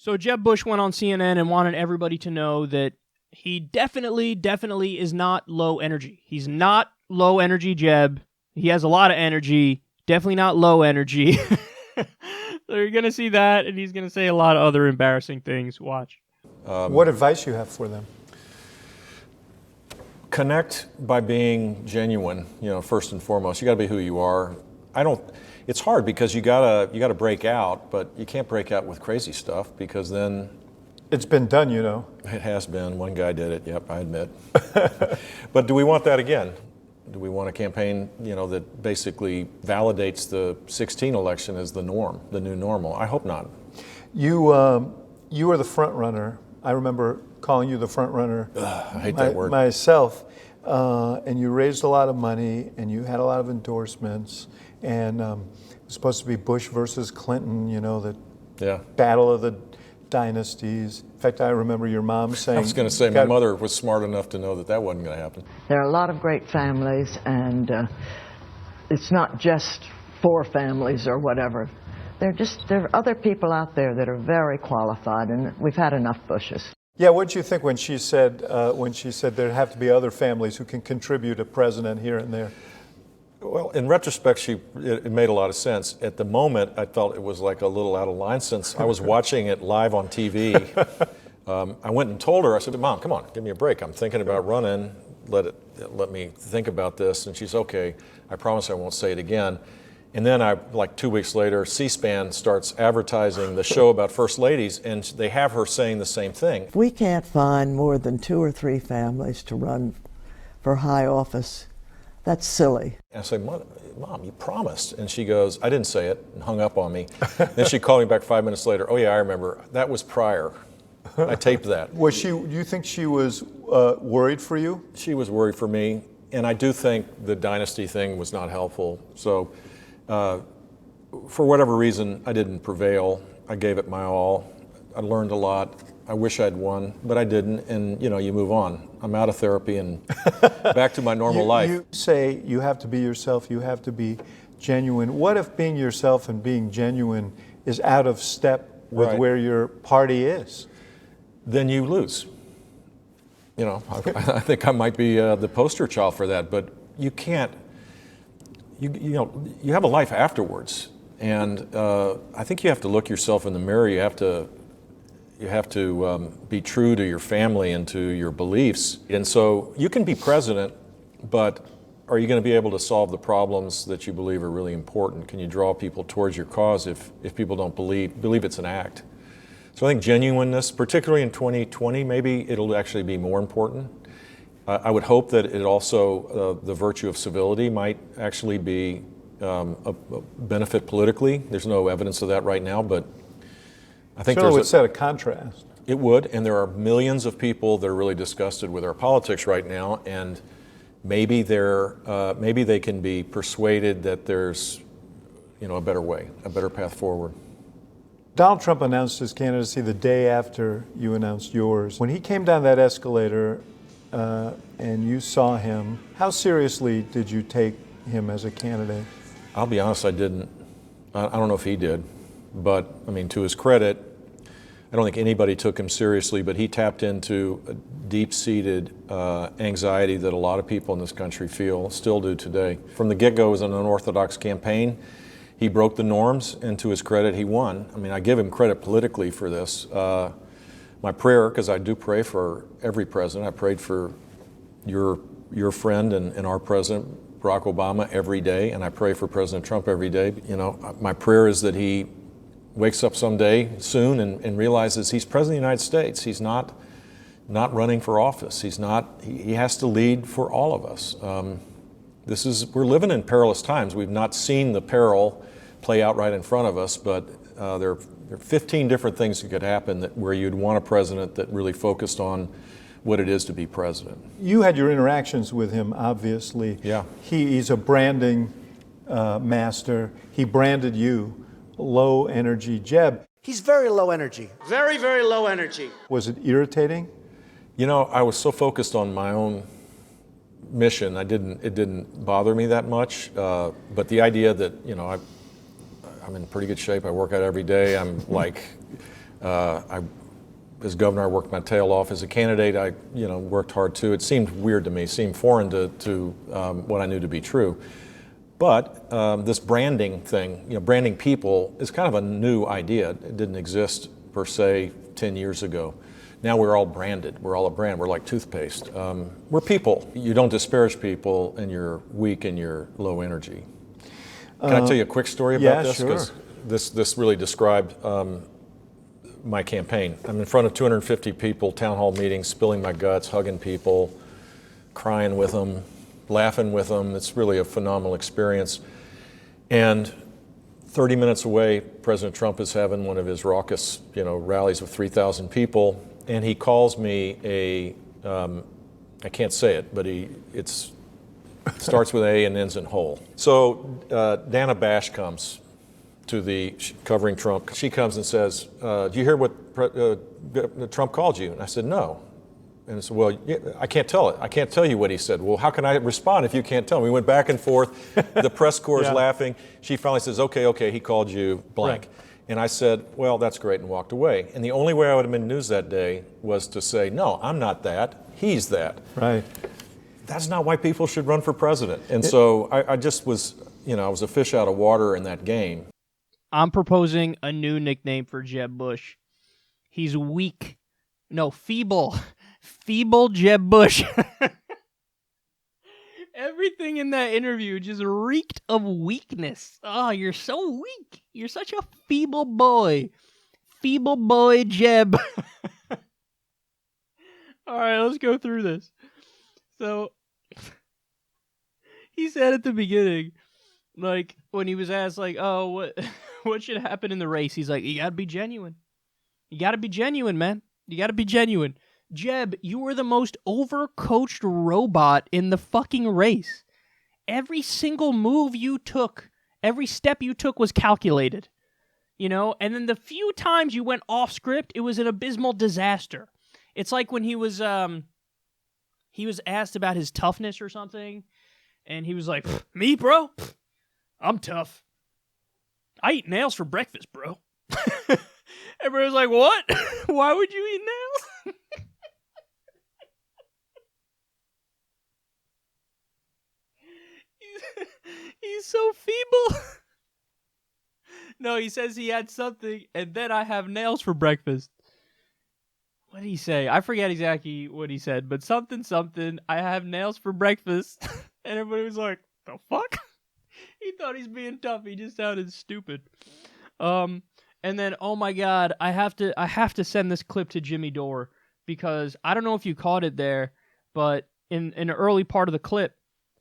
So Jeb Bush went on CNN and wanted everybody to know that he definitely is not low energy. He's not low energy, Jeb. He has a lot of energy. Definitely not low energy. So you're going to see that, and he's going to say a lot of other embarrassing things. Watch. What advice you have for them? Connect by being genuine, first and foremost. You got to be who you are. It's hard because you gotta break out, but you can't break out with crazy stuff because then it's been done, It has been. One guy did it. Yep, I admit. But do we want that again? Do we want a campaign, that basically validates the 2016 election as the norm, the new normal? I hope not. You were the front runner. I remember calling you the front runner. I hate that word. Myself. And you raised a lot of money, and you had a lot of endorsements, and it was supposed to be Bush versus Clinton, the battle of the dynasties. In fact, I remember your mom saying... I was going to say, my mother was smart enough to know that wasn't going to happen. There are a lot of great families, and it's not just 4 families or whatever. There are other people out there that are very qualified, and we've had enough Bushes. Yeah, what did you think when she said there'd have to be other families who can contribute a president here and there? Well, in retrospect, it made a lot of sense. At the moment, I felt it was like a little out of line since I was watching it live on TV. I went and told her, I said, Mom, come on, give me a break. I'm thinking about running. Let me think about this. And she's, okay, I promise I won't say it again. And then like 2 weeks later, C-SPAN starts advertising the show about First Ladies, and they have her saying the same thing. If we can't find more than 2 or 3 families to run for high office, that's silly. And I say, Mom, you promised. And she goes, I didn't say it, and hung up on me. Then she called me back 5 minutes later. Oh yeah, I remember. That was prior. I taped that. Do you think she was worried for you? She was worried for me, and I do think the dynasty thing was not helpful. So for whatever reason, I didn't prevail. I gave it my all. I learned a lot. I wish I'd won, but I didn't, and you move on. I'm out of therapy and back to my normal life. You say you have to be yourself, you have to be genuine. What if being yourself and being genuine is out of step with where your party is? Then you lose. I think I might be the poster child for that, but you can't. You have a life afterwards, and I think you have to look yourself in the mirror. You have to be true to your family and to your beliefs. And so you can be president, but are you going to be able to solve the problems that you believe are really important? Can you draw people towards your cause if people don't believe it's an act? So I think genuineness, particularly in 2020, maybe it'll actually be more important. I would hope that it also, the virtue of civility might actually be a benefit politically. There's no evidence of that right now, but I think it would set a contrast. It would, and there are millions of people that are really disgusted with our politics right now, and maybe they can be persuaded that there's a better way, a better path forward. Donald Trump announced his candidacy the day after you announced yours. When he came down that escalator and you saw him, how seriously did you take him as a candidate? I'll be honest, I didn't. I don't know if he did, but to his credit, I don't think anybody took him seriously, but he tapped into a deep-seated anxiety that a lot of people in this country still do today. From the get-go, it was an unorthodox campaign. He broke the norms, and to his credit, he won. I give him credit politically for this. My prayer, because I do pray for every president, I prayed for your friend and our president, Barack Obama, every day, and I pray for President Trump every day. My prayer is that he wakes up someday soon and realizes he's president of the United States. He's not running for office. He has to lead for all of us. We're living in perilous times. We've not seen the peril play out right in front of us, but there are 15 different things that could happen where you'd want a president that really focused on what it is to be president. You had your interactions with him, obviously. Yeah. He's a branding master. He branded you low energy Jeb. He's very low energy. Very, very low energy. Was it irritating? I was so focused on my own mission, it didn't bother me that much. But the idea that, I'm in pretty good shape, I work out every day, I'm like As governor, I worked my tail off. As a candidate, I worked hard too. It seemed weird to me, seemed foreign to what I knew to be true. But this branding thing, branding people, is kind of a new idea. It didn't exist per se 10 years ago. Now we're all branded. We're all a brand. We're like toothpaste. We're people. You don't disparage people, and you're weak and you're low energy. Can I tell you a quick story about this? Sure. Because this really described my campaign. I'm in front of 250 people, town hall meetings, spilling my guts, hugging people, crying with them, laughing with them. It's really a phenomenal experience. And 30 minutes away, President Trump is having one of his raucous, rallies of 3,000 people, and he calls me I can't say it, but it starts with A and ends in hole. So Dana Bash comes to covering Trump. She comes and says, do you hear what Trump called you? And I said, no. And I said, well, I can't tell it. I can't tell you what he said. Well, how can I respond if you can't tell me? We went back and forth. The press corps is laughing. She finally says, okay, he called you blank. Right. And I said, well, that's great, and walked away. And the only way I would have been news that day was to say, no, I'm not that. He's that. Right. That's not why people should run for president. And so I just was, I was a fish out of water in that game. I'm proposing a new nickname for Jeb Bush. He's weak. No, feeble. Feeble Jeb Bush. Everything in that interview just reeked of weakness. Oh, you're so weak. You're such a feeble boy. Feeble boy Jeb. All right, let's go through this. So, he said at the beginning, like, when he was asked, like, oh, what should happen in the race? He's like, you gotta be genuine. You gotta be genuine, man. You gotta be genuine. Jeb, you were the most overcoached robot in the fucking race. Every single move you took, every step you took was calculated. And then the few times you went off script, it was an abysmal disaster. It's like when he was asked about his toughness or something, and he was like, me, bro? I'm tough. I eat nails for breakfast, bro. Everybody was like, what? Why would you eat nails? He's so feeble. No, he says he had something, and then I have nails for breakfast. What did he say? I forget exactly what he said, but something, I have nails for breakfast. And everybody was like, the fuck? He thought he's being tough. He just sounded stupid. And then, oh my God, I have to send this clip to Jimmy Dore, because I don't know if you caught it there, but in an early part of the clip,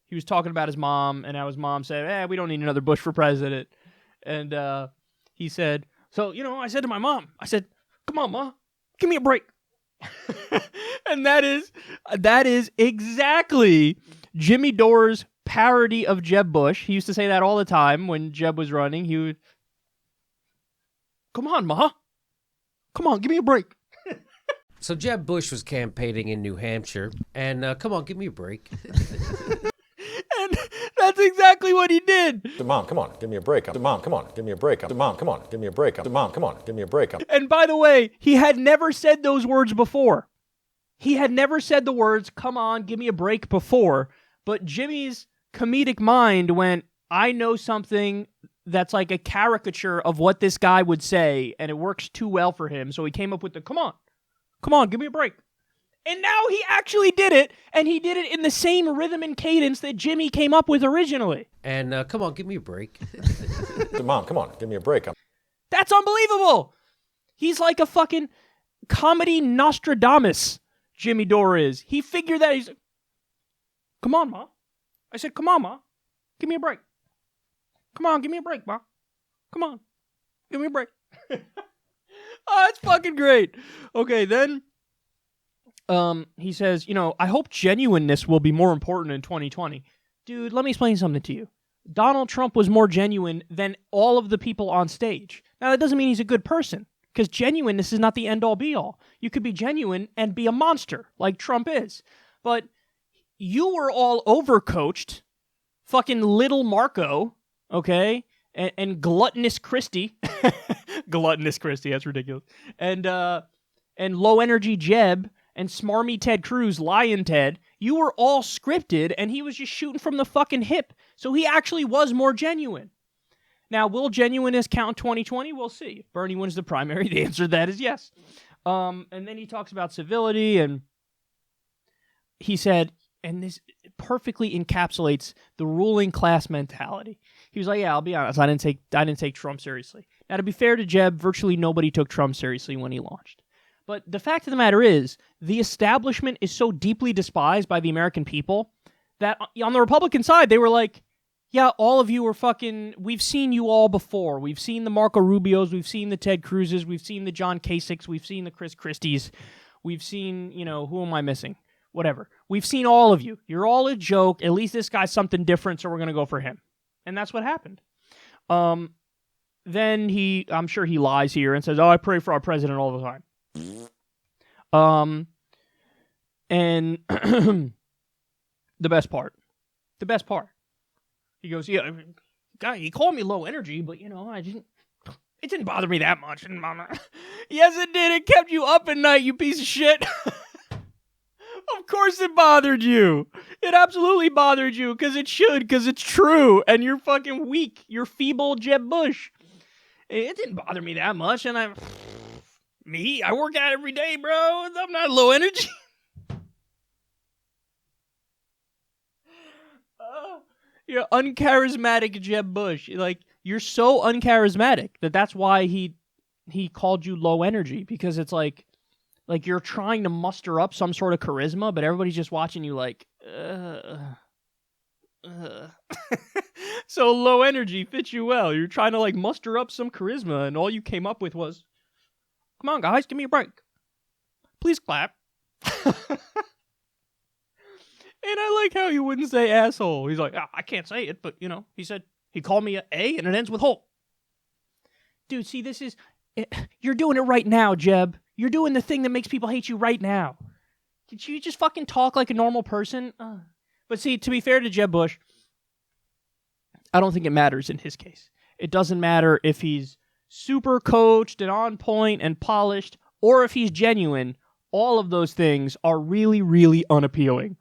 he was talking about his mom, and how his mom said, we don't need another Bush for president. And he said, so, I said to my mom, I said, come on, Ma, give me a break. And that is exactly Jimmy Dore's parody of Jeb Bush. He used to say that all the time when Jeb was running. He would, come on, Ma. Come on, give me a break. So Jeb Bush was campaigning in New Hampshire, and come on, give me a break. And that's exactly what he did. Mom, come on, give me a break. Mom, come on, give me a break. Mom, come on, give me a break. Mom, come on, give me a break. And by the way, he had never said those words before. He had never said the words, come on, give me a break before. But Jimmy's comedic mind went, I know something that's like a caricature of what this guy would say, and it works too well for him. So he came up with the, come on, give me a break. And now he actually did it, and he did it in the same rhythm and cadence that Jimmy came up with originally. And come on, give me a break. Mom, come on, give me a break. That's unbelievable. He's like a fucking comedy Nostradamus, Jimmy Dore is. He figured that. He's like, come on, Ma. I said, come on, Ma. Give me a break. Come on, give me a break, Ma. Come on. Give me a break. Oh, that's fucking great. Okay, then he says, I hope genuineness will be more important in 2020. Dude, let me explain something to you. Donald Trump was more genuine than all of the people on stage. Now, that doesn't mean he's a good person, because genuineness is not the end-all, be-all. You could be genuine and be a monster, like Trump is. But you were all overcoached, fucking little Marco, okay, and gluttonous Christie, Gluttonous Christie, that's ridiculous. And low energy Jeb and smarmy Ted Cruz, Lion Ted, you were all scripted, and he was just shooting from the fucking hip. So he actually was more genuine. Now, will genuineness count 2020? We'll see. If Bernie wins the primary, the answer to that is yes. And then he talks about civility, and he said, and this perfectly encapsulates the ruling class mentality. He was like, yeah, I'll be honest, I didn't take Trump seriously. Now, to be fair to Jeb, virtually nobody took Trump seriously when he launched. But the fact of the matter is, the establishment is so deeply despised by the American people that on the Republican side, they were like, yeah, all of you are fucking, we've seen you all before. We've seen the Marco Rubios, we've seen the Ted Cruzes, we've seen the John Kasichs, we've seen the Chris Christies, we've seen, who am I missing? Whatever. We've seen all of you. You're all a joke. At least this guy's something different, so we're going to go for him. And that's what happened. Then I'm sure he lies here and says, I pray for our president all the time. And the best part. He goes, yeah, guy, he called me low energy, but, it didn't bother me that much. Yes, it did. It kept you up at night, you piece of shit. Of course it bothered you. It absolutely bothered you, because it should, because it's true, and you're fucking weak. You're feeble Jeb Bush. It didn't bother me that much, and I work out every day, bro. I'm not low energy. You're uncharismatic Jeb Bush. Like, you're so uncharismatic that's why he called you low energy, because it's like you're trying to muster up some sort of charisma, but everybody's just watching you like, So low energy fits you well. You're trying to muster up some charisma, and all you came up with was, come on guys, give me a break. Please clap. And I like how he wouldn't say asshole. He's like, I can't say it, but, he said, he called me A, and it ends with hole. Dude, see, you're doing it right now, Jeb. You're doing the thing that makes people hate you right now. Did you just fucking talk like a normal person? But see, to be fair to Jeb Bush, I don't think it matters in his case. It doesn't matter if he's super coached and on point and polished, or if he's genuine. All of those things are really, really unappealing.